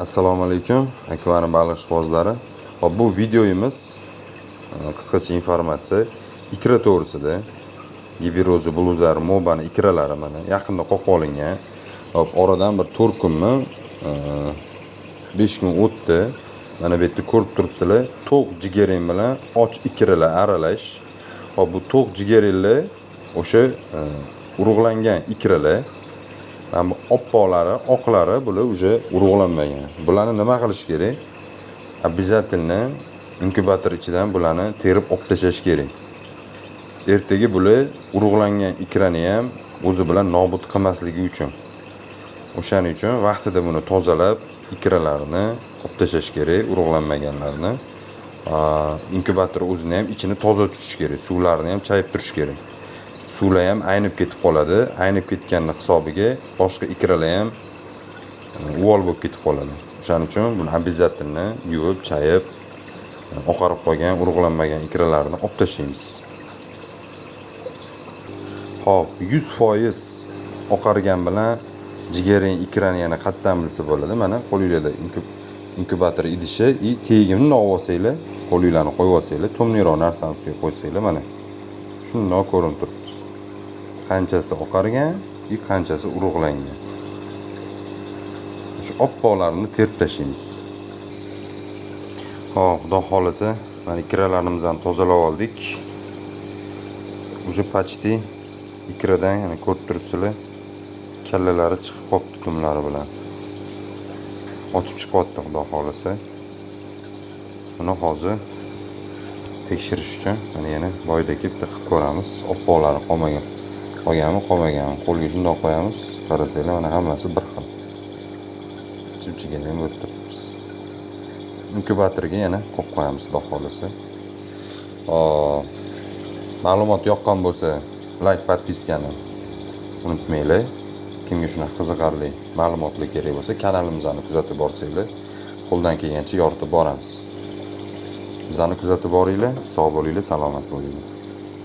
Assalomu alaykum, akvarium baliq ishqibozlari. Hop, bu videoyimiz qisqacha informatsiya ikra to'g'risida. Givirozi, bluzar, mobani ikralari mana yaqinda qo'qib olingan. Hop, oradan bir 4 kunmi, 5 kun o'tdi. Mana bu yerda ko'rib turibsizlar, to'q jigaring bilan och ikralar aralash. Hop, bu to'q jigaringlar o'sha urug'langan ikralar. Ama oppoqlari, oqlari bular уже urug'lanmagan. Bularni nima qilish kerak? Обязательно inkubator ichidan bularni terib olib tashlash kerak. Ertaga bular urug'langan ikrani ham o'zi bilan nobud qilmasligi uchun. O'shaning uchun vaqtida buni tozalab, ikralarini olib tashlash kerak, urug'lanmaganlarni. Inkubator o'zini ham ichini toza tutish kerak, suvlarini ham chayib turish kerak. Suvlar ham aynib ketib qoladi. Aynib ketganning hisobiga boshqa ikralar ham uvol bo'lib ketib qoladi. O'shaning uchun buni обязательно yuvib, chayib, oqarib qolgan, urug'lanmagan ikralarni olib tashlaymiz. Xo'p, 100% oqargan bilan jigaring ikrani yana qatdan bilsa bo'ladi. Mana qo'lingizda inkubator idishi, tegimni olib olsanglar, qo'lingizlarni qo'yib olsanglar, to'mliroq narsani ustiga qo'ysanglar mana shundoq ko'rinib turibdi. Qanchasi oqargan, qanchasi urug'langan. Shu oppoqlarni terib tashlaymiz. Xo'p, xudo xolasa, mana ikralarimizni tozalab oldik. O'sha почти ikradan yana ko'rib turibsizlar, kallalari chiqib qopti tumlari bilan. Ochib chiqyapti xudo xolasa. Buni hozir tekshirish uchun mana yana boydagi bitta qilib ko'ramiz. Oppoqlari qolmagan. Qolmaganmi? Qo'lga shundoq qo'yamiz. Qarasanglar, mana hammasi bir xil. Chimchigan bo'lib turibmiz. Inkubatorga yana qo'yib qo'yamiz, xudo xolasa. Ma'lumot yoqqan bo'lsa, like, podpiskani unutmanglar. Kimga shunaqa qiziqarli ma'lumotlar kerak bo'lsa, kanalimizni kuzatib borsanglar, qo'ldan kelgancha yoritib boramiz. Bizani kuzatib boringlar, sog' bo'linglar, salomat bo'linglar.